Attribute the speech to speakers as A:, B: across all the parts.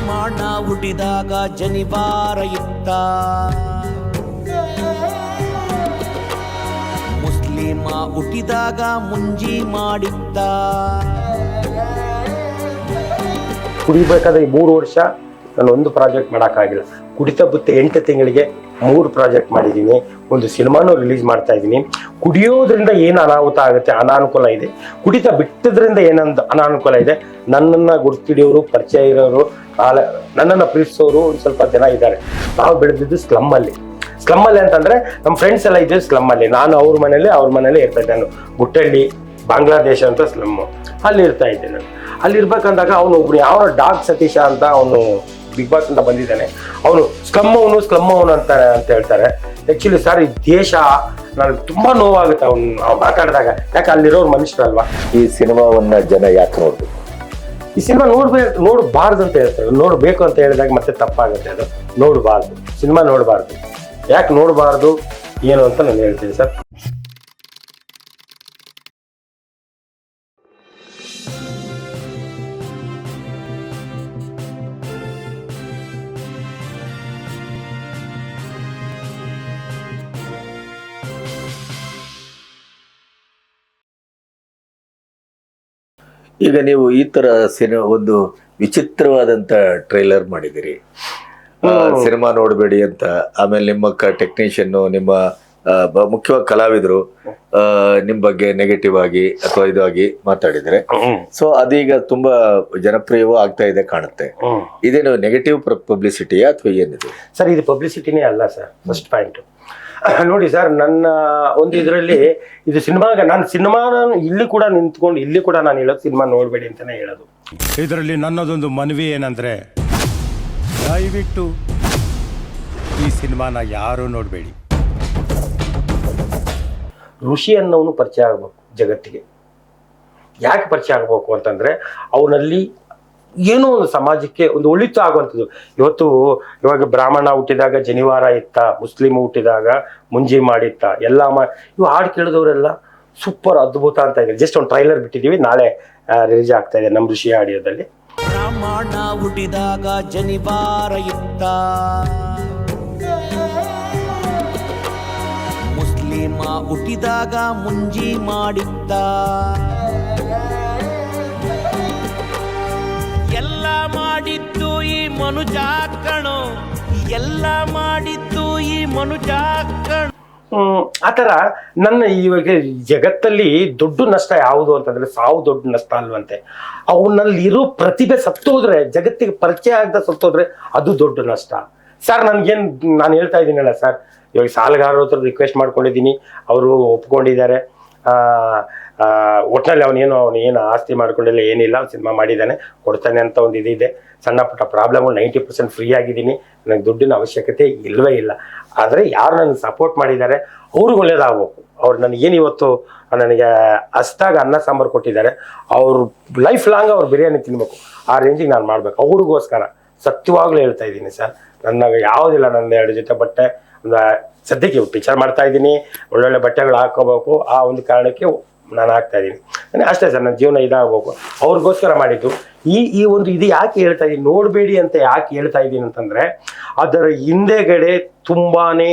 A: ಬ್ರಾಹ್ಮಣ ಹುಟ್ಟಿದಾಗ ಜನಿವಾರ ಇತ್ತ, ಮುಸ್ಲಿಮ ಹುಟ್ಟಿದಾಗ ಮುಂಜಿ ಮಾಡಿದ್ದ.
B: ಕುಡಿಬೇಕಾದ್ರೆ 3 ವರ್ಷ ನಾನು ಒಂದು ಪ್ರಾಜೆಕ್ಟ್ ಮಾಡೋಕ್ಕಾಗಿಲ್ಲ. ಕುಡಿತ ಬುತ್ತೆ 8 ತಿಂಗಳಿಗೆ 3 ಪ್ರಾಜೆಕ್ಟ್ ಮಾಡಿದ್ದೀನಿ, ಒಂದು ಸಿನಿಮಾನು ರಿಲೀಸ್ ಮಾಡ್ತಾ ಇದ್ದೀನಿ. ಕುಡಿಯೋದ್ರಿಂದ ಏನು ಅನಾಹುತ ಆಗುತ್ತೆ, ಅನಾನುಕೂಲ ಇದೆ. ಕುಡಿತ ಬಿಟ್ಟದ್ರಿಂದ ಏನಂತ ಅನಾನುಕೂಲ ಇದೆ. ನನ್ನನ್ನು ಗುರ್ತಿಡಿಯೋರು, ಪರಿಚಯ ಇರೋರು, ನನ್ನನ್ನು ಪ್ರೀತಿಸೋರು ಒಂದು ಸ್ವಲ್ಪ ಜನ ಇದ್ದಾರೆ. ನಾವು ಬೆಳೆದಿದ್ದು ಸ್ಲಮ್ಮಲ್ಲಿ ಅಂತಂದ್ರೆ ನಮ್ಮ ಫ್ರೆಂಡ್ಸ್ ಎಲ್ಲ ಇದ್ದರು ಸ್ಲಮ್ಮಲ್ಲಿ. ನಾನು ಅವ್ರ ಮನೇಲಿ ಇರ್ತಾ ಇದ್ದೆ. ನಾನು ಗುಟ್ಟಳ್ಳಿ ಬಾಂಗ್ಲಾದೇಶ ಅಂತ ಸ್ಲಮ್ಮು, ಅಲ್ಲಿ ಇರ್ತಾ ಇದ್ದೆ ನಾನು. ಅಲ್ಲಿ ಇರ್ಬೇಕಂದಾಗ ಅವನು ಒಬ್ರು ಯಾವ ಡಾಗ್ ಸತೀಶ ಅಂತ ಅವನು ಬಿಗ್ ಬಾಸ್ ಅಂತ ಬಂದಿದ್ದಾನೆ. ಅವನು ಸ್ಲಮ್ ಅವನು ಅಂತ ಹೇಳ್ತಾರೆ. ಆ್ಯಕ್ಚುಲಿ ಸರ್, ಈ ದೇಶ ನನಗೆ ತುಂಬ ನೋವಾಗುತ್ತೆ ಅವ್ನು ಮಾತಾಡಿದಾಗ. ಯಾಕೆ ಅಲ್ಲಿರೋರು ಮನುಷ್ಯರಲ್ವಾ.
C: ಈ ಸಿನಿಮಾವನ್ನ ಜನ ಯಾಕೆ ನೋಡ್ಬೇಕು?
B: ಈ ಸಿನಿಮಾ ನೋಡಬಾರ್ದು ಅಂತ ಹೇಳ್ತಾರೆ. ನೋಡಬೇಕು ಅಂತ ಹೇಳಿದಾಗ ಮತ್ತೆ ತಪ್ಪಾಗುತ್ತೆ. ಅದು ನೋಡಬಾರ್ದು, ಸಿನಿಮಾ ನೋಡಬಾರ್ದು. ಯಾಕೆ ನೋಡಬಾರ್ದು ಏನು ಅಂತ ನಾನು ಹೇಳ್ತೀನಿ ಸರ್.
C: ಈಗ ನೀವು ಈ ತರ ಒಂದು ವಿಚಿತ್ರವಾದಂತ ಟ್ರೈಲರ್ ಮಾಡಿದಿರಿ, ಸಿನಿಮಾ ನೋಡಬೇಡಿ ಅಂತ. ಆಮೇಲೆ ನಿಮ್ಮ ಟೆಕ್ನಿಷಿಯನ್, ನಿಮ್ಮ ಮುಖ್ಯವಾಗಿ ಕಲಾವಿದರು ನಿಮ್ ಬಗ್ಗೆ ನೆಗೆಟಿವ್ ಆಗಿ ಅಥವಾ ಇದಾಗಿ ಮಾತಾಡಿದ್ರೆ, ಸೊ ಅದೀಗ ತುಂಬಾ ಜನಪ್ರಿಯವೂ ಆಗ್ತಾ ಇದೆ ಕಾಣುತ್ತೆ. ಇದೇನು ನೆಗೆಟಿವ್ ಪಬ್ಲಿಸಿಟಿಯಾ ಅಥವಾ ಏನಿದೆ
B: ಸರ್? ಇದು ಪಬ್ಲಿಸಿಟಿನೇ ಅಲ್ಲ ಸರ್. ಫಸ್ಟ್ ಪಾಯಿಂಟ್ ನೋಡಿ ಸರ್, ನನ್ನ ಒಂದು ಇದರಲ್ಲಿ ಇದು ಸಿನಿಮಾ ಇಲ್ಲಿ ಕೂಡ ನಿಂತ್ಕೊಂಡು ಇಲ್ಲಿ ಕೂಡ ನಾನು ಹೇಳೋದು ಸಿನಿಮಾ ನೋಡಬೇಡಿ ಅಂತಾನೆ ಹೇಳೋದು.
D: ಇದರಲ್ಲಿ ನನ್ನದೊಂದು ಮನವಿ ಏನಂದ್ರೆ, ದಯವಿಟ್ಟು ಈ ಸಿನಿಮಾನ ಯಾರು ನೋಡಬೇಡಿ.
B: ಋಷಿ ಅನ್ನೋನು ಪರಿಚಯ ಆಗ್ಬೇಕು ಜಗತ್ತಿಗೆ. ಯಾಕೆ ಪರಿಚಯ ಆಗ್ಬೇಕು ಅಂತಂದ್ರೆ, ಅವನಲ್ಲಿ ಏನೋ ಒಂದು ಸಮಾಜಕ್ಕೆ ಒಂದು ಒಳಿತು ಆಗುವಂಥದ್ದು. ಇವಾಗ ಬ್ರಾಹ್ಮಣ ಹುಟ್ಟಿದಾಗ ಜನಿವಾರ ಇತ್ತ, ಮುಸ್ಲಿಮ್ ಹುಟ್ಟಿದಾಗ ಮುಂಜಿ ಮಾಡಿತ್ತ, ಇವು ಹಾಡು ಕೇಳಿದವರೆಲ್ಲ ಸೂಪರ್ ಅದ್ಭುತ ಅಂತ ಇದೆ. ಜಸ್ಟ್ ಒಂದು ಟ್ರೈಲರ್ ಬಿಟ್ಟಿದ್ದೀವಿ, ನಾಳೆ ರಿಲೀಸ್ ಆಗ್ತಾ ಇದೆ ನಮ್ಮ ಋಷಿ ಆಡಿಯೋದಲ್ಲಿ.
A: ಬ್ರಾಹ್ಮಣ ಹುಟ್ಟಿದಾಗ ಜನಿವಾರ ಇತ್ತ, ಮುಸ್ಲಿಮ ಹುಟ್ಟಿದಾಗ ಮುಂಜಿ ಮಾಡಿದ್ದ. ಎಲ್ಲ ಮಾಡಿದ್ದು ಈ ಮನುಜ ಕಣೋ, ಎಲ್ಲ ಮಾಡಿದ್ದು ಈ ಮನುಜ ಕಣೋ.
B: ಆತರ ನನ್ನ ಇವಾಗ ಜಗತ್ತಲ್ಲಿ ದೊಡ್ಡ ನಷ್ಟ ಯಾವುದು ಅಂತಂದ್ರೆ ಸಾವು ದೊಡ್ಡ ನಷ್ಟ ಅಲ್ವಂತೆ. ಅವನಲ್ಲಿ ಇರೋ ಪ್ರತಿಭೆ ಸತ್ತೋದ್ರೆ, ಜಗತ್ತಿಗೆ ಪರಿಚಯ ಆಗದ ಸತ್ತೋದ್ರೆ ಅದು ದೊಡ್ಡ ನಷ್ಟ ಸರ್. ನಾನು ಹೇಳ್ತಾ ಇದ್ದೀನಲ್ಲ ಸರ್, ಇವಾಗ ಸಾಲಗಾರರ ಹತ್ರ ರಿಕ್ವೆಸ್ಟ್ ಮಾಡ್ಕೊಂಡಿದ್ದೀನಿ, ಅವರು ಒಪ್ಕೊಂಡಿದ್ದಾರೆ. ಒಟ್ಟಿನಲ್ಲಿ ಅವನು ಏನು ಆಸ್ತಿ ಮಾಡ್ಕೊಂಡಿಲ್ಲ, ಏನಿಲ್ಲ, ಸಿನಿಮಾ ಮಾಡಿದ್ದಾನೆ, ಕೊಡ್ತಾನೆ ಅಂತ ಒಂದು ಇದಿದೆ. ಸಣ್ಣ ಪುಟ್ಟ ಪ್ರಾಬ್ಲಮ್ಗಳು 90% ಫ್ರೀ ಆಗಿದ್ದೀನಿ. ನನಗೆ ದುಡ್ಡಿನ ಅವಶ್ಯಕತೆ ಇಲ್ಲವೇ ಇಲ್ಲ. ಆದರೆ ಯಾರು ನನಗೆ ಸಪೋರ್ಟ್ ಮಾಡಿದ್ದಾರೆ ಅವ್ರಿಗೆ ಒಳ್ಳೇದಾಗಬೇಕು. ಅವ್ರು ನನಗೇನು ಇವತ್ತು ನನಗೆ ಅಷ್ಟಾಗ ಅನ್ನ ಸಾಂಬಾರು ಕೊಟ್ಟಿದ್ದಾರೆ, ಅವ್ರು ಲೈಫ್ ಲಾಂಗ್ ಅವ್ರು ಬಿರಿಯಾನಿ ತಿನ್ಬೇಕು, ಆ ರೇಂಜಿಗೆ ನಾನು ಮಾಡಬೇಕು. ಅವ್ರಿಗೋಸ್ಕರ ಸತ್ಯವಾಗ್ಲೂ ಹೇಳ್ತಾ ಇದ್ದೀನಿ ಸರ್. ನನಗೆ ಯಾವುದಿಲ್ಲ, ನನ್ನ 2 ಜೊತೆ ಬಟ್ಟೆ, ಒಂದು ಸದ್ಯಕ್ಕೆ ಪಿಕ್ಚರ್ ಮಾಡ್ತಾ ಇದ್ದೀನಿ, ಒಳ್ಳೊಳ್ಳೆ ಬಟ್ಟೆಗಳು ಹಾಕೋಬೇಕು, ಆ ಒಂದು ಕಾರಣಕ್ಕೆ ನಾನು ಹಾಕ್ತಾ ಇದ್ದೀನಿ. ಅಷ್ಟೇ ಸರ್, ನನ್ನ ಜೀವನ ಇದಾಗಬೇಕು, ಅವ್ರಿಗೋಸ್ಕರ ಮಾಡಿದ್ದು. ಈ ಒಂದು ಇದು ಯಾಕೆ ಹೇಳ್ತಾ ಇದ್ದೀನಿ, ನೋಡಬೇಡಿ ಅಂತ ಯಾಕೆ ಹೇಳ್ತಾ ಇದ್ದೀನಿ ಅಂತಂದರೆ, ಅದರ ಹಿಂದೆಗಡೆ ತುಂಬಾನೇ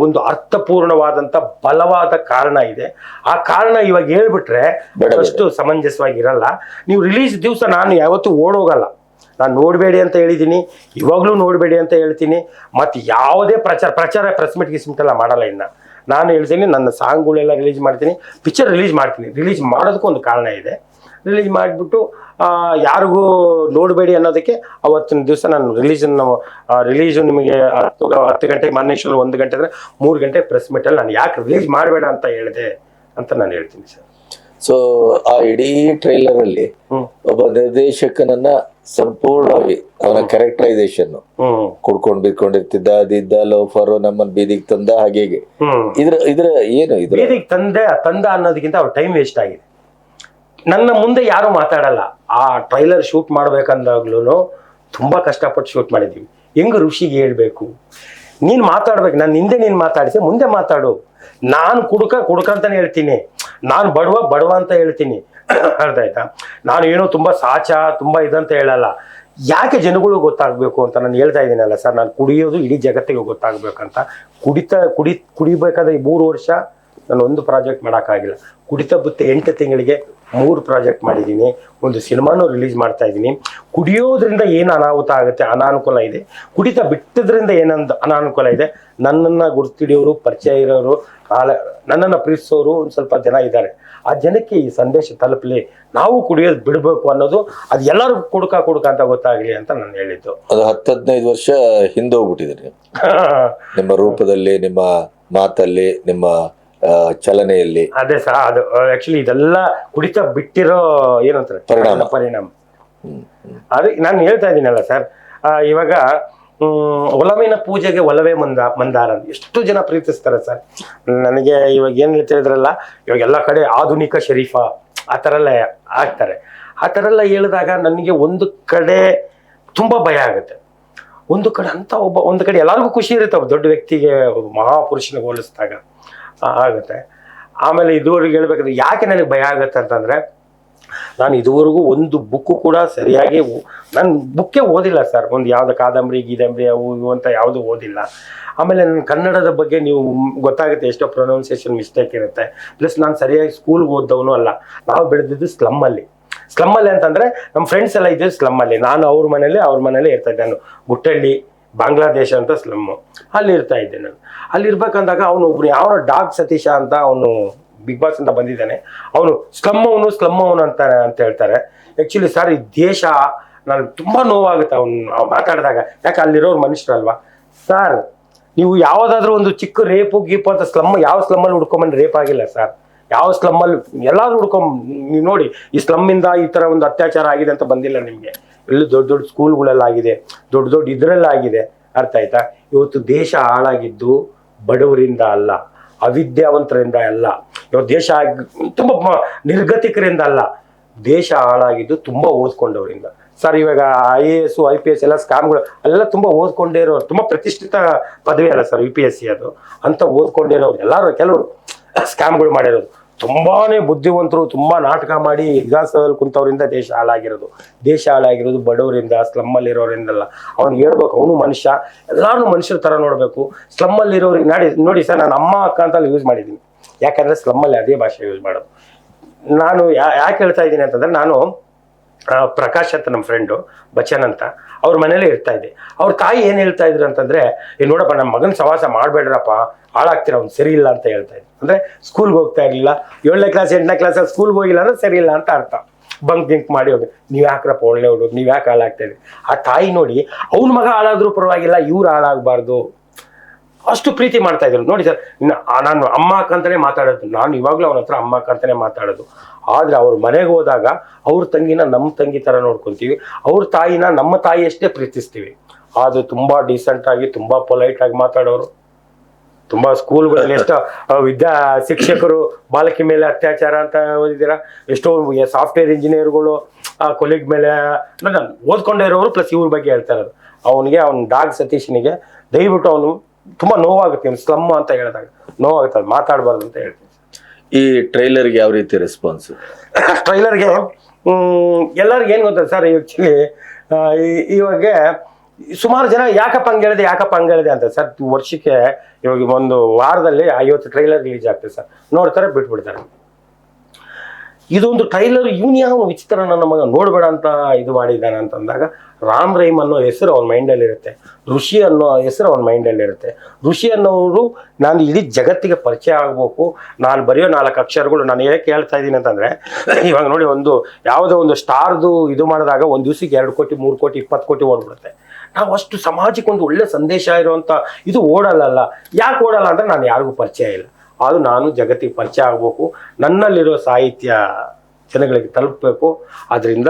B: ಒಂದು ಅರ್ಥಪೂರ್ಣವಾದಂಥ ಬಲವಾದ ಕಾರಣ ಇದೆ. ಆ ಕಾರಣ ಇವಾಗ ಹೇಳ್ಬಿಟ್ರೆ ಅಷ್ಟು ಸಮಂಜಸವಾಗಿರಲ್ಲ. ನೀವು ರಿಲೀಸ್ ದಿವಸ ನಾನು ಯಾವತ್ತೂ ಓಡೋಗಲ್ಲ. ನಾನು ನೋಡಬೇಡಿ ಅಂತ ಹೇಳಿದ್ದೀನಿ, ಇವಾಗಲೂ ನೋಡಬೇಡಿ ಅಂತ ಹೇಳ್ತೀನಿ. ಮತ್ತು ಯಾವುದೇ ಪ್ರಚಾರ ಪ್ರೆಸ್ ಮೀಟ್ ಎಲ್ಲ ಮಾಡಲ್ಲ. ಇನ್ನು ನಾನು ಹೇಳ್ತೀನಿ, ನನ್ನ ಸಾಂಗ್ಗಳೆಲ್ಲ ರಿಲೀಸ್ ಮಾಡ್ತೀನಿ, ಪಿಕ್ಚರ್ ರಿಲೀಸ್ ಮಾಡ್ತೀನಿ. ರಿಲೀಸ್ ಮಾಡೋದಕ್ಕೂ ಒಂದು ಕಾರಣ ಇದೆ. ರಿಲೀಸ್ ಮಾಡಿಬಿಟ್ಟು ಯಾರಿಗೂ ನೋಡಬೇಡಿ ಅನ್ನೋದಕ್ಕೆ ಅವತ್ತಿನ ದಿವಸ ನಾನು ರಿಲೀಸು ನಿಮಗೆ 10 ಗಂಟೆಗೆ, ಮಾರ್ನಿಂಗ್ 1 ಗಂಟೆ ಅಂದರೆ 3 ಗಂಟೆ ಪ್ರೆಸ್ ಮೀಟಲ್ಲಿ ನಾನು ಯಾಕೆ ರಿಲೀಸ್ ಮಾಡಬೇಡ ಅಂತ ಹೇಳಿದೆ ಅಂತ ನಾನು ಹೇಳ್ತೀನಿ ಸರ್.
C: ಸೊ ಆ ಇಡೀ ಟ್ರೈಲರ್ ಅಲ್ಲಿ ಒಬ್ಬ ನಿರ್ದೇಶಕನನ್ನ ಸಂಪೂರ್ಣವಾಗಿ ಅವನ ಕ್ಯಾರೆಕ್ಟರೈಸೇಷನ್ ಕುಡ್ಕೊಂಡು ಬಿದ್ಕೊಂಡಿರ್ತಿದ್ದ, ಅದಿದ್ದ, ಲೋಫರು, ನಮ್ಮನ್ನ ಬೀದಿಗೆ ತಂದ, ಹಾಗೆ ಇದ್ರ ಏನು
B: ಬೀದಿಗೆ ತಂದ ಅನ್ನೋದಕ್ಕಿಂತ ಅವ್ರ ಟೈಮ್ ವೇಸ್ಟ್ ಆಗಿದೆ. ನನ್ನ ಮುಂದೆ ಯಾರು ಮಾತಾಡಲ್ಲ. ಆ ಟ್ರೈಲರ್ ಶೂಟ್ ಮಾಡ್ಬೇಕಂದಾಗ್ಲೂ ತುಂಬಾ ಕಷ್ಟಪಟ್ಟು ಶೂಟ್ ಮಾಡಿದ್ವಿ. ಹೆಂಗ್ ಋಷಿಗೆ ಹೇಳ್ಬೇಕು, ನೀನ್ ಮಾತಾಡ್ಬೇಕು, ನನ್ನ ಹಿಂದೆ ನೀನ್ ಮಾತಾಡಿಸಿ ಮುಂದೆ ಮಾತಾಡು. ನಾನು ಕುಡುಕ ಅಂತಾನೆ ಹೇಳ್ತೀನಿ, ನಾನು ಬಡವ ಅಂತ ಹೇಳ್ತೀನಿ. ಅರ್ಥ ಆಯ್ತಾ? ನಾನು ಏನೋ ತುಂಬಾ ಸಾಚ ತುಂಬಾ ಇದಂತ ಹೇಳಲ್ಲ. ಯಾಕೆ ಜನಗಳು ಗೊತ್ತಾಗಬೇಕು ಅಂತ ನಾನು ಹೇಳ್ತಾ ಇದ್ದೀನಲ್ಲ ಸರ್, ನಾನು ಕುಡಿಯೋದು ಇಡೀ ಜಗತ್ತಿಗೆ ಗೊತ್ತಾಗಬೇಕಂತ. ಕುಡಿಬೇಕಾದ್ರೆ ಈ 3 ವರ್ಷ ನಾನು ಒಂದು ಪ್ರಾಜೆಕ್ಟ್ ಮಾಡೋಕ್ಕಾಗಿಲ್ಲ. ಕುಡಿತ ಬಿಟ್ಟು 8 ತಿಂಗಳಿಗೆ 3 ಪ್ರಾಜೆಕ್ಟ್ ಮಾಡಿದ್ದೀನಿ, ಒಂದು ಸಿನಿಮಾನು ರಿಲೀಸ್ ಮಾಡ್ತಾ ಇದ್ದೀನಿ. ಕುಡಿಯೋದ್ರಿಂದ ಏನು ಅನಾಹುತ ಆಗುತ್ತೆ, ಅನಾನುಕೂಲ ಇದೆ. ಕುಡಿತ ಬಿಟ್ಟದ್ರಿಂದ ಏನೊಂದು ಅನಾನುಕೂಲ ಇದೆ. ನನ್ನನ್ನು ಗುರ್ತಿಡಿಯೋರು, ಪರಿಚಯ ಇರೋರು, ನನ್ನನ್ನು ಪ್ರೀತಿಸೋರು ಒಂದು ಸ್ವಲ್ಪ ಜನ ಇದ್ದಾರೆ. ಆ ಜನಕ್ಕೆ ಈ ಸಂದೇಶ ತಲುಪಲಿ, ನಾವು ಕುಡಿಯೋದು ಬಿಡಬೇಕು ಅನ್ನೋದು, ಅದು ಎಲ್ಲರೂ ಕುಡ್ಕ ಅಂತ ಗೊತ್ತಾಗಲಿ ಅಂತ ನಾನು ಹೇಳಿದ್ದು.
C: ಅದು 10-15 ವರ್ಷ ಹಿಂದೆ ಹೋಗ್ಬಿಟ್ಟಿದ್ರಿ ನೀವು. ನಿಮ್ಮ ರೂಪದಲ್ಲಿ, ನಿಮ್ಮ ಮಾತಲ್ಲಿ, ನಿಮ್ಮ ಚಲನೆಯಲ್ಲಿ.
B: ಅದೇ ಸರ್, ಅದು ಆಕ್ಚುಲಿ ಇದೆಲ್ಲ ಕುಡಿತ ಬಿಟ್ಟಿರೋ ಏನಂತಾರೆ ಪರಿಣಾಮ. ಅದೇ ನಾನು ಹೇಳ್ತಾ ಇದ್ದೀನಲ್ಲ ಸರ್, ಇವಾಗ ಒಲವಿನ ಪೂಜೆಗೆ ಒಲವೇ ಮಂದಾರ ಅಂತ ಎಷ್ಟು ಜನ ಪ್ರೀತಿಸ್ತಾರೆ ಸರ್. ನನಗೆ ಇವಾಗ ಏನು ಹೇಳ್ತಿದ್ರಲ್ಲ, ಇವಾಗ ಎಲ್ಲ ಕಡೆ ಆಧುನಿಕ ಶರೀಫಾ ಆ ಥರ ಎಲ್ಲ ಆಗ್ತಾರೆ. ಆ ಥರ ಎಲ್ಲ ಹೇಳಿದಾಗ ನನಗೆ ಒಂದು ಕಡೆ ತುಂಬ ಭಯ ಆಗುತ್ತೆ. ಒಂದು ಕಡೆ ಎಲ್ಲರಿಗೂ ಖುಷಿ ಇರುತ್ತೆ, ಒಬ್ಬ ದೊಡ್ಡ ವ್ಯಕ್ತಿಗೆ, ಮಹಾಪುರುಷನಿಗೆ ಹೋಲಿಸಿದಾಗ ಆಗುತ್ತೆ. ಆಮೇಲೆ ಇದುವರೆಗೂ ಹೇಳ್ಬೇಕಾದ್ರೆ ಯಾಕೆ ನನಗೆ ಭಯ ಆಗುತ್ತೆ ಅಂತಂದರೆ, ನಾನು ಇದುವರೆಗೂ ಒಂದು ಬುಕ್ಕು ಕೂಡ ಸರಿಯಾಗಿ ನಾನು ಬುಕ್ಕೇ ಓದಿಲ್ಲ ಸರ್. ಒಂದು ಯಾವುದೋ ಕಾದಂಬರಿ ಅವು ಇವು ಅಂತ ಯಾವುದೂ ಓದಿಲ್ಲ. ಆಮೇಲೆ ನನ್ನ ಕನ್ನಡದ ಬಗ್ಗೆ ನೀವು ಗೊತ್ತಾಗುತ್ತೆ, ಎಷ್ಟೋ ಪ್ರೊನೌನ್ಸಿಯೇಷನ್ ಮಿಸ್ಟೇಕ್ ಇರುತ್ತೆ. ಪ್ಲಸ್ ನಾನು ಸರಿಯಾಗಿ ಸ್ಕೂಲ್ಗೆ ಓದ್ದವನು ಅಲ್ಲ. ನಾವು ಬೆಳೆದಿದ್ದು ಸ್ಲಮ್ಮಲ್ಲಿ ಅಂತಂದರೆ ನಮ್ಮ ಫ್ರೆಂಡ್ಸ್ ಎಲ್ಲ ಇದ್ದಿದ್ದು ಸ್ಲಮ್ಮಲ್ಲಿ. ನಾನು ಅವ್ರ ಮನೇಲಿ ಇರ್ತಾ ಇದ್ದೆ. ನಾನು ಗುಟ್ಟಳ್ಳಿ ಬಾಂಗ್ಲಾದೇಶ ಅಂತ ಸ್ಲಮ್ಮು, ಅಲ್ಲಿ ಇರ್ತಾ ಇದ್ದೆ ನಾನು. ಅಲ್ಲಿ ಇರ್ಬೇಕಂದಾಗ ಅವನು ಒಬ್ರು ಯಾವನೋ ಡಾಗ್ ಸತೀಶ ಅಂತ, ಅವನು ಬಿಗ್ ಬಾಸ್ ಅಂತ ಬಂದಿದ್ದಾನೆ. ಅವನು ಸ್ಲಮ್ ಅವನು ಅಂತ ಹೇಳ್ತಾರೆ. ಆ್ಯಕ್ಚುಲಿ ಸರ್, ಈ ದೇಶ ನನಗೆ ತುಂಬ ನೋವಾಗುತ್ತೆ ಅವ್ನು ಮಾತಾಡಿದಾಗ. ಯಾಕೆ ಅಲ್ಲಿರೋರು ಮನುಷ್ಯರಲ್ವಾ ಸರ್. ನೀವು ಯಾವುದಾದ್ರೂ ಒಂದು ಚಿಕ್ಕ ರೇಪು ಗೀಪು ಅಂತ ಯಾವ ಸ್ಲಮ್ಮಲ್ಲಿ ಹುಡ್ಕೊಂಬಂದು ರೇಪ್ ಆಗಿಲ್ಲ ಸರ್. ಯಾವ ಸ್ಲಮ್ಮಲ್ಲಿ ಎಲ್ಲಾದ್ರೂ ನೀವು ನೋಡಿ, ಈ ಸ್ಲಮ್ಮಿಂದ ಈ ಥರ ಒಂದು ಅತ್ಯಾಚಾರ ಆಗಿದೆ ಅಂತ ಬಂದಿಲ್ಲ ನಿಮಗೆ. ಎಲ್ಲ ದೊಡ್ಡ ಸ್ಕೂಲ್ಗಳಲ್ಲಾಗಿದೆ, ದೊಡ್ಡ ಇದರಲ್ಲಾಗಿದೆ. ಅರ್ಥ ಆಯ್ತಾ? ಇವತ್ತು ದೇಶ ಹಾಳಾಗಿದ್ದು ಬಡವರಿಂದ ಅಲ್ಲ, ಅವಿದ್ಯಾವಂತರಿಂದ ಅಲ್ಲ. ಇವತ್ತು ದೇಶ ತುಂಬ ನಿರ್ಗತಿಕರಿಂದ ಅಲ್ಲ, ದೇಶ ಹಾಳಾಗಿದ್ದು ತುಂಬ ಓದ್ಕೊಂಡವರಿಂದ ಸರ್. ಇವಾಗ IAS IPS ಎಲ್ಲ ಸ್ಕ್ಯಾಮ್ಗಳು ಅಲ್ಲೆಲ್ಲ ತುಂಬ ಓದ್ಕೊಂಡೇ ಇರೋರು, ತುಂಬ ಪ್ರತಿಷ್ಠಿತ ಪದವಿ ಅಲ್ಲ ಸರ್ UPSC ಅದು. ಅಂತ ಓದ್ಕೊಂಡಿರೋರು ಎಲ್ಲರೂ, ಕೆಲವರು ಸ್ಕ್ಯಾಮ್ಗಳು ಮಾಡಿರೋದು. ತುಂಬಾನೇ ಬುದ್ಧಿವಂತರು, ತುಂಬಾ ನಾಟಕ ಮಾಡಿ ಎಕ್ಸಾಮ್ಸಲ್ಲಿ ಕುಂತವರಿಂದ ದೇಶ ಹಾಳಾಗಿರೋದು ಬಡವರಿಂದ, ಸ್ಲಮ್ಮಲ್ಲಿರೋರಿಂದಲ್ಲ. ಅವ್ನು ಹೇಳ್ಬೇಕು, ಅವನು ಮನುಷ್ಯ, ಎಲ್ಲಾರು ಮನುಷ್ಯರ ಥರ ನೋಡಬೇಕು. ಸ್ಲಮ್ಮಲ್ಲಿರೋರಿಗೆ ನೋಡಿ ಸರ್, ನಾನು ಅಮ್ಮ ಅಕ್ಕ ಅಂತ ಯೂಸ್ ಮಾಡಿದ್ದೀನಿ. ಯಾಕಂದರೆ ಸ್ಲಮ್ಮಲ್ಲಿ ಅದೇ ಭಾಷೆ ಯೂಸ್ ಮಾಡೋದು. ನಾನು ಯಾಕೆ ಹೇಳ್ತಾ ಇದ್ದೀನಿ ಅಂತಂದರೆ, ನಾನು ಪ್ರಕಾಶ್ ಅಂತ ನಮ್ಮ ಫ್ರೆಂಡು ಬಚ್ಚನ್ ಅಂತ, ಅವ್ರ ಮನೇಲೇ ಇರ್ತಾ ಇದ್ದೆ. ಅವ್ರ ತಾಯಿ ಏನು ಹೇಳ್ತಾ ಇದ್ರು ಅಂತಂದರೆ, ನೋಡಪ್ಪ ನಮ್ಮ ಮಗನ ಸವಾಸ ಮಾಡಬೇಡ್ರಪ್ಪ, ಹಾಳಾಗ್ತೀರ, ಅವ್ನು ಸರಿ ಇಲ್ಲ ಅಂತ ಹೇಳ್ತಾ ಇದ್ರು. ಅಂದರೆ ಸ್ಕೂಲ್ಗೆ ಹೋಗ್ತಾ ಇರಲಿಲ್ಲ, 7ನೇ ಕ್ಲಾಸ್ 8ನೇ ಕ್ಲಾಸಲ್ಲಿ ಸ್ಕೂಲ್ಗೆ ಹೋಗಿಲ್ಲ ಅಂದ್ರೆ ಸರಿ ಇಲ್ಲ ಅಂತ ಅರ್ಥ. ಬಂಕ್ ಮಾಡಿ ಹೋಗಿ, ನೀವು ಯಾಕ್ರಪ್ಪ ಒಳ್ಳೆ ಹುಡುಗರು, ನೀವು ಯಾಕೆ ಹಾಳಾಗ್ತಾ ಇದ್ರಿ. ಆ ತಾಯಿ ನೋಡಿ, ಅವ್ನ ಮಗ ಹಾಳಾದ್ರೂ ಪರವಾಗಿಲ್ಲ, ಇವ್ರು ಹಾಳಾಗಬಾರ್ದು, ಅಷ್ಟು ಪ್ರೀತಿ ಮಾಡ್ತಾ ಇದ್ರು. ನೋಡಿ ಸರ್, ನಾನು ಅಮ್ಮ ಅಕ್ಕ ಅಂತಾನೆ ಮಾತಾಡೋದು. ನಾನು ಇವಾಗಲೂ ಅವನ ಹತ್ರ ಅಮ್ಮ ಅಕ್ಕ ಅಂತಾನೆ ಮಾತಾಡೋದು. ಆದರೆ ಅವ್ರ ಮನೆಗೆ ಹೋದಾಗ ಅವ್ರ ತಂಗಿನ ನಮ್ಮ ತಂಗಿ ಥರ ನೋಡ್ಕೊತೀವಿ, ಅವ್ರ ತಾಯಿನ ನಮ್ಮ ತಾಯಿಯಷ್ಟೇ ಪ್ರೀತಿಸ್ತೀವಿ. ಅದು ತುಂಬ ಡೀಸೆಂಟಾಗಿ, ತುಂಬ ಪೊಲೈಟಾಗಿ ಮಾತಾಡೋರು. ತುಂಬ ಸ್ಕೂಲ್ಗಳಲ್ಲಿ ಎಷ್ಟೋ ಶಿಕ್ಷಕರು ಬಾಲಕಿ ಮೇಲೆ ಅತ್ಯಾಚಾರ ಅಂತ ಓದಿದ್ದೀರಾ. ಎಷ್ಟೋ ಸಾಫ್ಟ್ವೇರ್ ಇಂಜಿನಿಯರ್ಗಳು ಕೊಲೀಗ್ ಮೇಲೆ ಓದ್ಕೊಂಡೇ ಇರೋರು. ಪ್ಲಸ್ ಇವ್ರ ಬಗ್ಗೆ ಹೇಳ್ತಾ ಇರೋದು. ಅವ್ನ ಡಾಗ್ ಸತೀಶ್ನಿಗೆ ದಯವಿಟ್ಟು ಅವನು ತುಂಬ ನೋವಾಗುತ್ತೆ, ಸ್ಲಮ್ ಅಂತ ಹೇಳಿದಾಗ ನೋವಾಗುತ್ತೆ, ಅದು ಮಾತಾಡಬಾರ್ದು ಅಂತ ಹೇಳ್ತೀನಿ.
C: ಈ ಟ್ರೈಲರ್ಗೆ ಯಾವ ರೀತಿ ರೆಸ್ಪಾನ್ಸ್?
B: ಟ್ರೈಲರ್ಗೆ ಎಲ್ಲರಿಗೂ ಏನು ಗೊತ್ತಾ ಸರ್, ಆ್ಯಕ್ಚುಲಿ ಇವಾಗ ಸುಮಾರು ಜನ ಯಾಕಪ್ಪ ಹಂಗೆ ಹೇಳಿದೆ ಅಂತ ಸರ್. ವರ್ಷಕ್ಕೆ ಇವಾಗ ಒಂದು ವಾರದಲ್ಲಿ 50 ಟ್ರೈಲರ್ ರಿಲೀಸ್ ಆಗ್ತದೆ ಸರ್. ನೋಡ್ತಾರೆ, ಬಿಟ್ಬಿಡ್ತಾರೆ. ಇದೊಂದು ಟ್ರೈಲರ್ ಇವನು ಯಾವ ವಿಚಿತ್ರ ನನ್ನ ಮಗ ನೋಡಬೇಡ ಅಂತ ಇದು ಮಾಡಿದ್ದಾನೆ ಅಂತಂದಾಗ, ರಾಮ್ ರೈಮ್ ಅನ್ನೋ ಹೆಸರು ಅವನ ಮೈಂಡಲ್ಲಿ ಇರುತ್ತೆ, ಋಷಿ ಅನ್ನೋ ಹೆಸರು ಅವನ ಮೈಂಡಲ್ಲಿ ಇರುತ್ತೆ. ಋಷಿ ಅನ್ನೋರು ನಾನು ಇಡೀ ಜಗತ್ತಿಗೆ ಪರಿಚಯ ಆಗಬೇಕು, ನಾನು ಬರೆಯೋ 4 ಅಕ್ಷರಗಳು. ನಾನು ಹೇಗೆ ಹೇಳ್ತಾ ಇದ್ದೀನಿ ಅಂತಂದರೆ, ಇವಾಗ ನೋಡಿ, ಯಾವುದೋ ಒಂದು ಸ್ಟಾರ್ದು ಇದು ಮಾಡಿದಾಗ ಒಂದು ದಿವಸಕ್ಕೆ 2 ಕೋಟಿ 3 ಕೋಟಿ 20 ಕೋಟಿ ಓಡ್ಬಿಡುತ್ತೆ. ನಾವು ಅಷ್ಟು ಸಮಾಜಕ್ಕೆ ಒಂದು ಒಳ್ಳೆ ಸಂದೇಶ ಇರುವಂಥ ಇದು ಓಡಲ್ಲ. ಯಾಕೆ ಓಡಲ್ಲ ಅಂದರೆ, ನಾನು ಯಾರಿಗೂ ಪರಿಚಯ ಇಲ್ಲ. ಅದು ನಾನು ಜಗತ್ತಿಗೆ ಪರಿಚಯ ಆಗಬೇಕು, ನನ್ನಲ್ಲಿರೋ ಸಾಹಿತ್ಯ ಜನಗಳಿಗೆ ತಲುಪಬೇಕು, ಅದರಿಂದ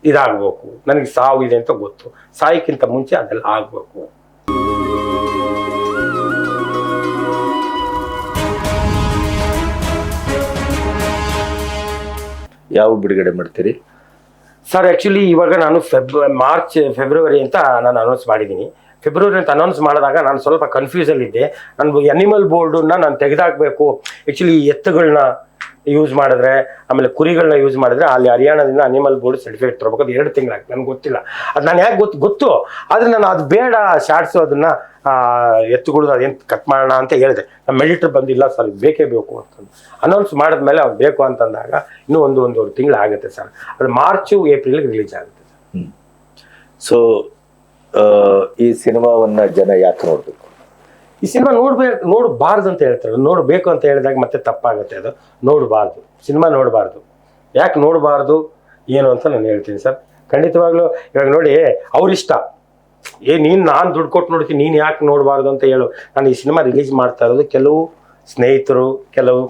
B: ಇದಾಗಬೇಕು. ನನಗೆ ಸಾವು ಇದೆ ಅಂತ ಗೊತ್ತು, ಸಾಯಕ್ಕಿಂತ ಮುಂಚೆ ಅದೆಲ್ಲ ಆಗಬೇಕು.
C: ಯಾವ ಬಿಡುಗಡೆ ಮಾಡ್ತೀರಿ
B: ಸರ್? ಆ್ಯಕ್ಚುಲಿ ಇವಾಗ ನಾನು ಫೆಬ್ರವರಿ ಅಂತ ನಾನು ಅನೌನ್ಸ್ ಮಾಡಿದ್ದೀನಿ. ಫೆಬ್ರವರಿ ಅಂತ ಅನೌನ್ಸ್ ಮಾಡಿದಾಗ ನಾನು ಸ್ವಲ್ಪ ಕನ್ಫ್ಯೂಸಲ್ಲಿದ್ದೆ. ನಾನು ಅನಿಮಲ್ ಬೋರ್ಡನ್ನ ನಾನು ತೆಗೆದಾಕಬೇಕು. ಆ್ಯಕ್ಚುಲಿ ಎತ್ತುಗಳನ್ನ ಯೂಸ್ ಮಾಡಿದ್ರೆ, ಆಮೇಲೆ ಕುರಿಗಳನ್ನ ಯೂಸ್ ಮಾಡಿದ್ರೆ ಅಲ್ಲಿ ಹರಿಯಾಣದಿಂದ ಅನಿಮಲ್ ಬೋರ್ಡ್ ಸರ್ಟಿಫಿಕೇಟ್ ತರಬೇಕು. ಅದು 2 ತಿಂಗಳಾಗ್ತದೆ. ನನಗೆ ಗೊತ್ತಿಲ್ಲ ಅದು, ನಾನು ಯಾಕೆ ಗೊತ್ತು ಆದರೆ ನಾನು ಅದು ಬೇಡ ಶಾರ್ಟ್ಸು, ಅದನ್ನು ಎತ್ತುಗಳು ಅದೇನು ಕಟ್ ಮಾಡೋಣ ಅಂತ ಹೇಳಿದೆ. ನಮ್ಮ ಎಡಿಟರ್ ಬಂದಿಲ್ಲ ಸರ್ ಇದು ಬೇಕೇ ಬೇಕು ಅಂತಂದು ಅನೌನ್ಸ್ ಮಾಡಿದ್ಮೇಲೆ ಅವ್ರು ಬೇಕು ಅಂತಂದಾಗ ಇನ್ನೂ ಒಂದೂವರೆ ತಿಂಗಳು ಆಗುತ್ತೆ ಸರ್. ಅದು ಮಾರ್ಚು ಏಪ್ರಿಲ್ಗೆ ರಿಲೀಸ್ ಆಗುತ್ತೆ ಸರ್.
C: ಸೊ ಈ ಸಿನಿಮಾವನ್ನ ಜನ ಯಾಕೆ ನೋಡ್ಬೇಕು?
B: ಈ ಸಿನಿಮಾ ನೋಡಬಾರ್ದು ಅಂತ ಹೇಳ್ತಾರೆ. ನೋಡಬೇಕು ಅಂತ ಹೇಳಿದಾಗ ಮತ್ತೆ ತಪ್ಪಾಗುತ್ತೆ. ಅದು ನೋಡಬಾರ್ದು, ಸಿನಿಮಾ ನೋಡಬಾರ್ದು. ಯಾಕೆ ನೋಡಬಾರ್ದು ಏನು ಅಂತ ನಾನು ಹೇಳ್ತೀನಿ ಸರ್. ಖಂಡಿತವಾಗ್ಲೂ ಇವಾಗ ನೋಡಿ, ಅವ್ರಿಷ್ಟ ನಾನು ದುಡ್ಡು ಕೊಟ್ಟು ನೋಡ್ತೀನಿ, ನೀನು ಯಾಕೆ ನೋಡಬಾರ್ದು ಅಂತ ಹೇಳು. ನಾನು ಈ ಸಿನಿಮಾ ರಿಲೀಸ್ ಮಾಡ್ತಾ ಇರೋದು ಕೆಲವು ಸ್ನೇಹಿತರು, ಕೆಲವು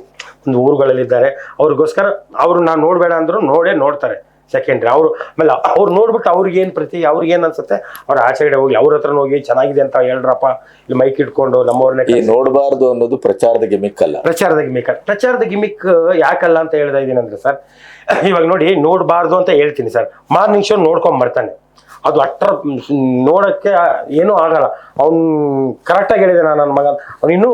B: ಒಂದು ಊರುಗಳಲ್ಲಿದ್ದಾರೆ, ಅವ್ರಿಗೋಸ್ಕರ. ಅವರು ನಾನು ನೋಡಬೇಡ ಅಂದರೂ ನೋಡ್ತಾರೆ ಸೆಕೆಂಡ್ರಿ. ಆಮೇಲೆ ಅವ್ರು ನೋಡ್ಬಿಟ್ಟು ಅವ್ರಿಗೇನು ಅನ್ಸುತ್ತೆ, ಅವ್ರು ಆಚೆ ಕಡೆ ಹೋಗಿ ಅವ್ರ ಹತ್ರ ಹೋಗಿ ಚೆನ್ನಾಗಿದೆ ಅಂತ ಹೇಳ್ರಪ್ಪ, ಇಲ್ಲಿ ಮೈಕ್ ಇಟ್ಕೊಂಡು ನಮ್ಮವ್ರನ್ನೇ.
C: ನೋಡಬಾರ್ದು ಅನ್ನೋದು ಪ್ರಚಾರದ ಗಿಮಿಕ್ ಅಲ್ಲ.
B: ಪ್ರಚಾರದ ಗಿಮಿಕ್ ಯಾಕಲ್ಲ ಅಂತ ಹೇಳ್ತಾ ಇದ್ದೀನಿ ಅಂದ್ರೆ ಸರ್, ಇವಾಗ ನೋಡಿ ನೋಡಬಾರ್ದು ಅಂತ ಹೇಳ್ತೀನಿ ಸರ್. ಮಾರ್ನಿಂಗ್ ಶೋ ನೋಡ್ಕೊಂಡ್ ಬರ್ತಾನೆ, ಅದು ನೋಡೋಕ್ಕೆ ಏನೂ ಆಗಲ್ಲ. ಅವ್ನು ಕರೆಕ್ಟಾಗಿ ಹೇಳಿದಾನೆ ನನ್ನ ಮಗ, ಅವ್ನು ಇನ್ನೂ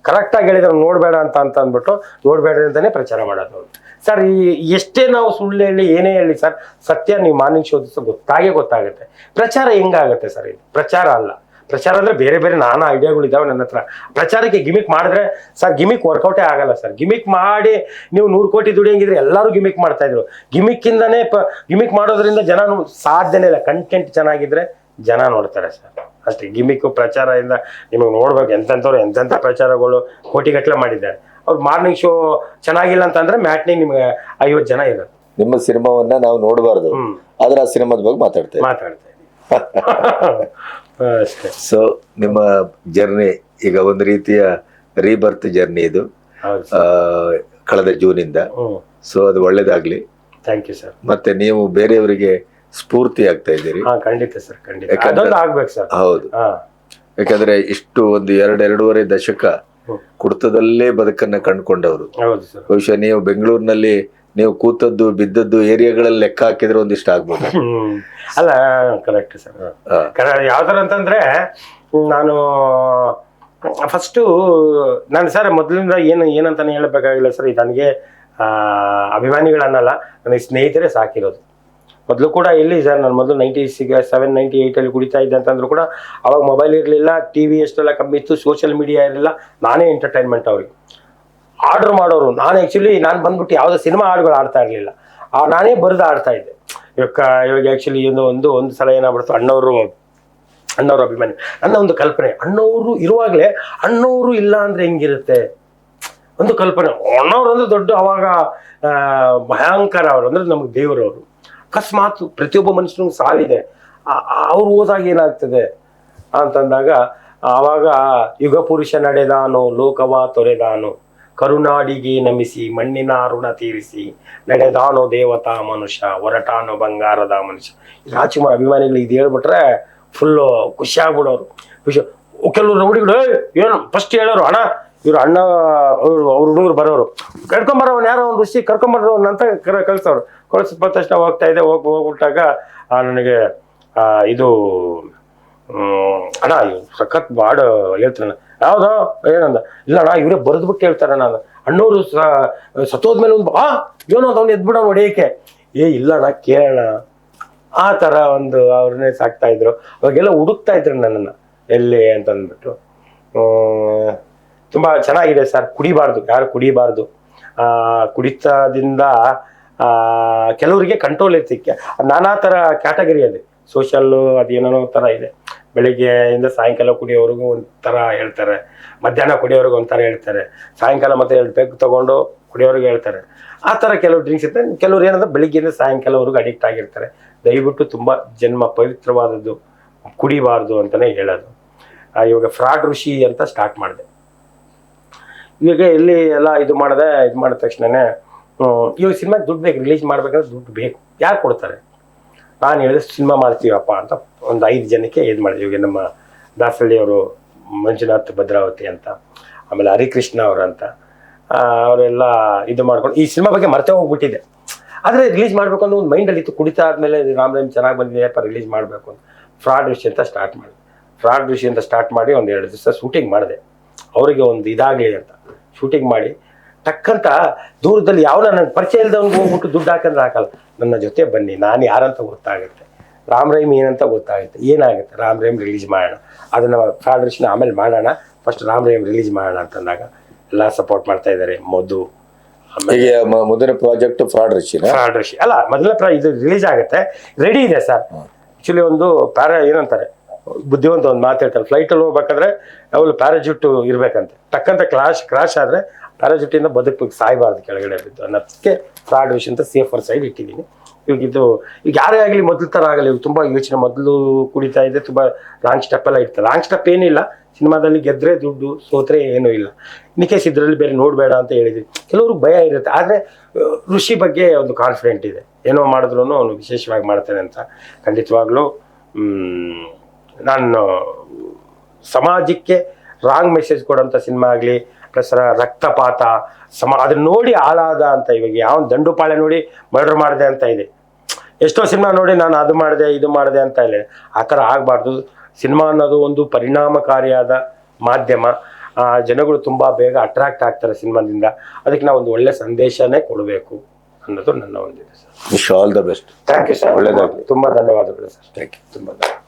B: ಕರೆಕ್ಟಾಗಿ ಹೇಳಿದಾನೆ ನೋಡಬೇಡ ಅಂತ ಅಂದ್ಬಿಟ್ಟು ನೋಡಬೇಡ ಅಂತಾನೆ ಪ್ರಚಾರ ಮಾಡೋದು ಸರ್. ಎಷ್ಟೇ ನಾವು ಸುಳ್ಳು ಹೇಳಿ ಏನೇ ಹೇಳಿ ಸರ್, ಸತ್ಯ ನೀವು ಮಾರ್ನಿಂಗ್ ಶೋ ದಿವಸ ಗೊತ್ತಾಗುತ್ತೆ. ಪ್ರಚಾರ ಹೆಂಗಾಗುತ್ತೆ ಸರ್? ಇದು ಪ್ರಚಾರ ಅಲ್ಲ. ಪ್ರಚಾರ ಅಂದರೆ ಬೇರೆ ನಾನಾ ಐಡಿಯಾಗಳಿದ್ದಾವೆ ನನ್ನ ಹತ್ರ. ಪ್ರಚಾರಕ್ಕೆ ಗಿಮಿಕ್ ಮಾಡಿದ್ರೆ ಸರ್ ಗಿಮಿಕ್ ವರ್ಕೌಟೇ ಆಗಲ್ಲ ಸರ್. ಗಿಮಿಕ್ ಮಾಡಿ ನೀವು 100 ಕೋಟಿ ದುಡಿಯಂಗಿದ್ರೆ ಎಲ್ಲರೂ ಗಿಮಿಕ್ ಮಾಡ್ತಾ ಇದ್ರು. ಗಿಮಿಕ್ಕಿಂದನೇ ಗಿಮಿಕ್ ಮಾಡೋದ್ರಿಂದ ಜನ ಸಾಧ್ಯನೇ ಇಲ್ಲ. ಕಂಟೆಂಟ್ ಚೆನ್ನಾಗಿದ್ರೆ ಜನ ನೋಡ್ತಾರೆ ಸರ್, ಅಷ್ಟೇ. ಗಿಮಿಕ್ಕು ಪ್ರಚಾರದಿಂದ ನಿಮಗೆ ನೋಡ್ಬೇಕು ಎಂತೆಂಥ ಪ್ರಚಾರಗಳು ಕೋಟಿಗಟ್ಟಲೆ ಮಾಡಿದ್ದಾರೆ. ಅವ್ರು ಮಾರ್ನಿಂಗ್ ಶೋ ಚೆನ್ನಾಗಿಲ್ಲ ಅಂತಂದ್ರೆ ಮ್ಯಾಟ್ನಿ ನಿಮ್ಗೆ 50 ಜನ ಇರೋದು.
C: ನಿಮ್ಮ ಸಿನಿಮಾವನ್ನ ನಾವು ನೋಡಬಾರ್ದು, ಆದ್ರೆ ಆ ಸಿನಿಮಾದ ಬಗ್ಗೆ ಮಾತಾಡ್ತೇವೆ.
B: ಅಷ್ಟೇ.
C: ಸೊ ನಿಮ್ಮ ಜರ್ನಿ ಈಗ ಒಂದು ರೀತಿಯ ರೀಬರ್ತ್ ಜರ್ನಿ ಇದು, ಕಳೆದ ಜೂನಿಂದ. ಸೊ ಅದು ಒಳ್ಳೇದಾಗ್ಲಿ.
B: Thank you sir.
C: ಮತ್ತೆ ನೀವು ಬೇರೆಯವರಿಗೆ ಸ್ಫೂರ್ತಿ ಆಗ್ತಾ ಇದ್ದೀರಿ.
B: ಖಂಡಿತ ಸರ್, ಖಂಡಿತ ಆಗ್ಬೇಕು ಸರ್.
C: ಹೌದು, ಯಾಕಂದ್ರೆ ಇಷ್ಟು ಒಂದು 2.5 ದಶಕ ಕುಡಿತದಲ್ಲೇ ಬದುಕನ್ನ ಕಂಡುಕೊಂಡವರು. ಬಹುಶಃ ನೀವು ಬೆಂಗಳೂರಿನಲ್ಲಿ ನೀವು ಕೂತದ್ದು ಬಿದ್ದದ್ದು ಏರಿಯಾಗಳಲ್ಲಿ ಲೆಕ್ಕ ಹಾಕಿದ್ರೆ ಒಂದಿಷ್ಟು ಆಗ್ಬೋದು.
B: ಅಲ್ಲ, ಕರೆಕ್ಟ್ ಸರ್. ಯಾವ್ದಾರ ಅಂತಂದ್ರೆ ನಾನು ಸರ್ ಮೊದಲಿಂದ ಏನಂತಾನೆ ಹೇಳಬೇಕಾಗಿಲ್ಲ ಸರ್. ಇದು ನನಗೆ ಅಭಿಮಾನಿಗಳನ್ನಲ್ಲ, ನನಗೆ ಸ್ನೇಹಿತರೇ ಸಾಕಿರೋದು. ಮೊದಲು ಕೂಡ ಎಲ್ಲಿ ಸರ್, ನಾನು ಮೊದಲು 97, 98 ಕುಡಿತಾ ಇದ್ದೆ ಅಂತಂದ್ರು ಕೂಡ ಅವಾಗ ಮೊಬೈಲ್ ಇರಲಿಲ್ಲ, TV ಎಷ್ಟೆಲ್ಲ ಕಮ್ಮಿ ಇತ್ತು, ಸೋಷಿಯಲ್ ಮೀಡಿಯಾ ಇರಲಿಲ್ಲ. ನಾನೇ ಎಂಟರ್ಟೈನ್ಮೆಂಟ್ ಅವ್ರಿಗೆ ಆರ್ಡರ್ ಮಾಡೋರು. ನಾನು ಬಂದ್ಬಿಟ್ಟು ಯಾವುದೋ ಸಿನಿಮಾ ಹಾಡುಗಳು ಆಡ್ತಾ ಇರಲಿಲ್ಲ, ನಾನೇ ಬರೆದು ಆಡ್ತಾ ಇದ್ದೆ. ಇವಾಗ ಆ್ಯಕ್ಚುಲಿ ಒಂದು ಸಲ ಏನಾಗ್ಬಿಡ್ತು, ಅಣ್ಣವರು ಅಭಿಮಾನಿ. ನನ್ನ ಒಂದು ಕಲ್ಪನೆ, ಅಣ್ಣವರು ಇರುವಾಗಲೇ ಅಣ್ಣವರು ಇಲ್ಲ ಅಂದರೆ ಹೆಂಗಿರುತ್ತೆ ಒಂದು ಕಲ್ಪನೆ. ಅಣ್ಣವ್ರು ಅಂದ್ರೆ ದೊಡ್ಡ, ಅವಾಗ ಭಯಂಕರ ಅವರು ಅಂದ್ರೆ ನಮಗೆ ದೇವರವರು. ಅಕಸ್ಮಾತ್ ಪ್ರತಿಯೊಬ್ಬ ಮನುಷ್ಯನಿಗೂ ಸಾವಿದೆ, ಅವ್ರು ಹೋದಾಗ ಏನಾಗ್ತದೆ ಅಂತಂದಾಗ ಆವಾಗ ಯುಗ ಪುರುಷ ನಡೆದಾನು ಲೋಕವ ತೊರೆದಾನು, ಕರುನಾಡಿಗೆ ನಮಿಸಿ ಮಣ್ಣಿನ ಋಣ ತೀರಿಸಿ ನಡೆದಾನೋ ದೇವತಾ ಮನುಷ್ಯ, ಹೊರಟಾನೋ ಬಂಗಾರದ ಮನುಷ್ಯ. ರಾಜ್ಕುಮಾರ್ ಅಭಿಮಾನಿಗಳು ಇದು ಹೇಳ್ಬಿಟ್ರೆ ಫುಲ್ಲು ಖುಷಿ ಆಗ್ಬಿಡೋರು. ಕೆಲವರು ರೌಡಿಗಳು ಏನು ಫಸ್ಟ್ ಹೇಳೋರು, ಅಣ್ಣ ಇವ್ರು ಅಣ್ಣ ಅವ್ರ ಹುಡುಗರು ಬರೋರು, ಕರ್ಕೊಂಬರೋನ್ ಯಾರೋ ಒಂದು ಋಷಿ ಕರ್ಕೊಂಬರೋನ್ ಅಂತ ಕಳ್ಸೋರು. ಕಳ್ಸಿದ ತಕ್ಷಣ ಹೋಗ್ತಾ ಇದೆ. ಹೋಗ್ಬಿಟ್ಟಾಗ ನನಗೆ ಇದು ಅಣ್ಣ ಇವ್ ಸಖತ್ ಬಾಡು ಹೇಳ್ತಾರಣ್ಣ. ಯಾವ್ದೋ ಏನಂದ, ಇಲ್ಲ ಅಣ್ಣ ಇವರೇ ಬರೆದ್ಬಿಟ್ಟು ಹೇಳ್ತಾರಣ್ಣ. ಅಣ್ಣವ್ರು ಸತ್ತೋದ್ಮೇಲೆ ಏನೋ ಅವ್ನು ಎದ್ಬಿಡೋ ಹೊಡೆಯಕ್ಕೆ. ಇಲ್ಲ ಅಣ್ಣ ಕೇಳೋಣ, ಆ ಥರ ಒಂದು ಅವ್ರನ್ನೇ ಸಾಕ್ತಾ ಇದ್ರು. ಅವಾಗೆಲ್ಲ ಹುಡುಕ್ತಾ ಇದ್ರು ನನ್ನನ್ನು ಎಲ್ಲಿ ಅಂತಂದ್ಬಿಟ್ಟು. ತುಂಬ ಚೆನ್ನಾಗಿದೆ ಸರ್. ಕುಡಿಬಾರ್ದು, ಯಾರು ಕುಡಿಬಾರ್ದು. ಕುಡಿತದಿಂದ ಕೆಲವರಿಗೆ ಕಂಟ್ರೋಲ್ ಇರ್ತಿಕ್ಕೆ ನಾನಾ ಥರ ಕ್ಯಾಟಗರಿ ಇದೆ. ಸೋಷಲ್ಲು ಅದೇನೋ ಥರ ಇದೆ. ಬೆಳಿಗ್ಗೆಯಿಂದ ಸಾಯಂಕಾಲ ಕುಡಿಯೋವ್ರಿಗೂ ಒಂಥರ ಹೇಳ್ತಾರೆ, ಮಧ್ಯಾಹ್ನ ಕುಡಿಯೋರ್ಗೆ ಒಂಥರ ಹೇಳ್ತಾರೆ, ಸಾಯಂಕಾಲ ಮತ್ತೆ 2 ಪೆಗ್ ತೊಗೊಂಡು ಕುಡಿಯೋರಿಗೆ ಹೇಳ್ತಾರೆ. ಆ ಥರ ಕೆಲವು ಡ್ರಿಂಕ್ಸ್ ಇರ್ತಾರೆ. ಕೆಲವ್ರು ಏನಂದ್ರೆ ಬೆಳಿಗ್ಗೆಯಿಂದ ಸಾಯಂಕಾಲವರೆಗೂ ಅಡಿಕ್ಟ್ ಆಗಿರ್ತಾರೆ. ದಯವಿಟ್ಟು ತುಂಬ ಜನ್ಮ ಪವಿತ್ರವಾದದ್ದು, ಕುಡಿಬಾರ್ದು ಅಂತಲೇ ಹೇಳೋದು. ಇವಾಗ ಫ್ರಾಡ್ ಋಷಿ ಅಂತ ಸ್ಟಾರ್ಟ್ ಮಾಡಿದೆ. ಇವಾಗ ಎಲ್ಲಿ ಎಲ್ಲ ಇದು ಮಾಡಿದ ತಕ್ಷಣನೇ ಇವಾಗ ಸಿನಿಮಾಗೆ ದುಡ್ಡು ಬೇಕು, ರಿಲೀಸ್ ಮಾಡ್ಬೇಕಂದ್ರೆ ದುಡ್ಡು ಬೇಕು. ಯಾರು ಕೊಡ್ತಾರೆ? ನಾನು ಹೇಳಿದ್ರೆ ಸಿನಿಮಾ ಮಾಡ್ತೀವಪ್ಪ ಅಂತ ಒಂದು 5 ಜನಕ್ಕೆ ಇದು ಮಾಡಿದೆ. ಇವಾಗ ನಮ್ಮ ದಾಸಹಳ್ಳಿಯವರು, ಮಂಜುನಾಥ್ ಭದ್ರಾವತಿ ಅಂತ, ಆಮೇಲೆ ಹರಿಕೃಷ್ಣ ಅವರು ಅಂತ, ಅವರೆಲ್ಲ ಇದು ಮಾಡ್ಕೊಂಡು ಈ ಸಿನಿಮಾ ಬಗ್ಗೆ ಮರ್ತೇ ಹೋಗ್ಬಿಟ್ಟಿದೆ. ಆದರೆ ರಿಲೀಸ್ ಮಾಡಬೇಕು ಅನ್ನೋ ಒಂದು ಮೈಂಡಲ್ಲಿ ಇತ್ತು. ಕುಡಿತಾ ಆದಮೇಲೆ ರಾಮರಾಮ್ ಚೆನ್ನಾಗಿ ಬಂದಿದೆಯಪ್ಪ ರಿಲೀಸ್ ಮಾಡಬೇಕು ಅಂತ ಫ್ರಾಡ್ ಋಷಿ ಅಂತ ಸ್ಟಾರ್ಟ್ ಮಾಡಿ ಒಂದು 2 ದಿವಸ ಶೂಟಿಂಗ್ ಮಾಡಿದೆ. ಅವರಿಗೆ ಒಂದು ಇದಾಗಲಿ ಅಂತ ಶೂಟಿಂಗ್ ಮಾಡಿ ಟಕ್ಕಂತ ದೂರದಲ್ಲಿ ಯಾವ ನನ್ನ ಪರಿಚಯ ಇಲ್ದವನಿಗೆ ಹೋಗ್ಬಿಟ್ಟು ದುಡ್ಡು ಹಾಕಂದ್ರೆ ಹಾಕಲ್ಲ. ನನ್ನ ಜೊತೆ ಬನ್ನಿ, ನಾನು ಯಾರಂತ ಗೊತ್ತಾಗುತ್ತೆ, ರಾಮ್ ರೈಮ್ ಏನಂತ ಗೊತ್ತಾಗುತ್ತೆ, ಏನಾಗುತ್ತೆ ರಾಮ್ ರೈಮ್ ರಿಲೀಸ್ ಮಾಡೋಣ, ಅದನ್ನು ಫ್ರಾಡ್ ರಿಶ್ನ ಆಮೇಲೆ ಮಾಡೋಣ, ಫಸ್ಟ್ ರಾಮ್ ರೈಮ್ ರಿಲೀಸ್ ಮಾಡೋಣ ಅಂತಂದಾಗ ಎಲ್ಲ ಸಪೋರ್ಟ್ ಮಾಡ್ತಾ ಇದ್ದಾರೆ. ಮಧು
C: ಈಗ ಮೊದಲ ಪ್ರಾಜೆಕ್ಟ್ ಫ್ರಾಡ್ ರಿಷಿ
B: ಅಲ್ಲ, ಮೊದಲ ಇದು ರಿಲೀಸ್ ಆಗುತ್ತೆ, ರೆಡಿ ಇದೆ ಸರ್. ಆಕ್ಚುಲಿ ಒಂದು ಏನಂತಾರೆ ಬುದ್ಧಿವಂತ ಒಂದು ಮಾತಾಡ್ತಾರೆ, ಫ್ಲೈಟಲ್ಲಿ ಹೋಗ್ಬೇಕಾದ್ರೆ ಅವಳು ಪ್ಯಾರಾಜೂಟ್ ಇರ್ಬೇಕಂತೆ, ಟಕ್ಕಂತ ಕ್ರಾಶ್ ಆದರೆ ಪ್ಯಾರಾಜೂಟಿಂದ ಬದುಕಬೇಕು, ಸಾಯಬಾರ್ದು ಕೆಳಗಡೆ ಬಿದ್ದು ಅನ್ನೋದಕ್ಕೆ ಫ್ರಾಡ್ ರಿಷಿ ಅಂತ ಸೇಫರ್ ಸೈಡ್ ಇಟ್ಟಿದ್ದೀನಿ. ಈಗ ಯಾರೇ ಆಗಲಿ ಮೊದಲ ಥರ ಆಗಲಿ, ಇವಾಗ ತುಂಬ ಯೋಚನೆ ಮೊದಲು ಕುಡಿತಾ ಇದೆ, ತುಂಬ ರಾಂಗ್ ಸ್ಟೆಪ್ ಎಲ್ಲ ಇರ್ತದೆ. ರಾಂಗ್ ಸ್ಟೆಪ್ ಏನಿಲ್ಲ, ಸಿನಿಮಾದಲ್ಲಿ ಗೆದ್ದರೆ ದುಡ್ಡು, ಸೋತ್ರೆ ಏನೂ ಇಲ್ಲ. ಇನ್ಕೇಸ್ ಇದರಲ್ಲಿ ಬೇರೆ ನೋಡಬೇಡ ಅಂತ ಹೇಳಿದ್ವಿ. ಕೆಲವ್ರಿಗೆ ಭಯ ಇರುತ್ತೆ, ಆದರೆ ಋಷಿ ಬಗ್ಗೆ ಒಂದು ಕಾನ್ಫಿಡೆಂಟ್ ಇದೆ, ಏನೋ ಮಾಡಿದ್ರು ಅವನು ವಿಶೇಷವಾಗಿ ಮಾಡ್ತಾನೆ ಅಂತ. ಖಂಡಿತವಾಗ್ಲೂ ನಾನು ಸಮಾಜಕ್ಕೆ ರಾಂಗ್ ಮೆಸೇಜ್ ಕೊಡೋಂಥ ಸಿನಿಮಾ ಆಗಲಿ, ಪ್ಲಸ್ ರಕ್ತಪಾತ ಅದನ್ನ ನೋಡಿ ಹಾಳಾದ ಅಂತ, ಇವಾಗ ಯಾವ ದಂಡುಪಾಳೆ ನೋಡಿ ಮರ್ಡರ್ ಮಾಡಿದೆ ಅಂತ ಇದೆ. ಎಷ್ಟೋ ಸಿನಿಮಾ ನೋಡಿ ನಾನು ಅದು ಮಾಡಿದೆ ಇದು ಮಾಡಿದೆ ಅಂತ ಇಲ್ಲ, ಆ ಥರ ಆಗಬಾರ್ದು. ಸಿನಿಮಾ ಅನ್ನೋದು ಒಂದು ಪರಿಣಾಮಕಾರಿಯಾದ ಮಾಧ್ಯಮ, ಜನಗಳು ತುಂಬ ಬೇಗ ಅಟ್ರಾಕ್ಟ್ ಆಗ್ತಾರೆ ಸಿನಿಮಾದಿಂದ. ಅದಕ್ಕೆ ನಾವು ಒಂದು ಒಳ್ಳೆ ಸಂದೇಶನೇ ಕೊಡಬೇಕು ಅನ್ನೋದು ನನ್ನ ಒಂದಿದೆ sir.
C: Wish all the best.
B: Thank you sir,
C: ಒಳ್ಳೆಯದಾಗಲಿ.
B: ತುಂಬ ಧನ್ಯವಾದಗಳು ಸರ್. ಥ್ಯಾಂಕ್ ಯು, ತುಂಬ ಧನ್ಯವಾದ.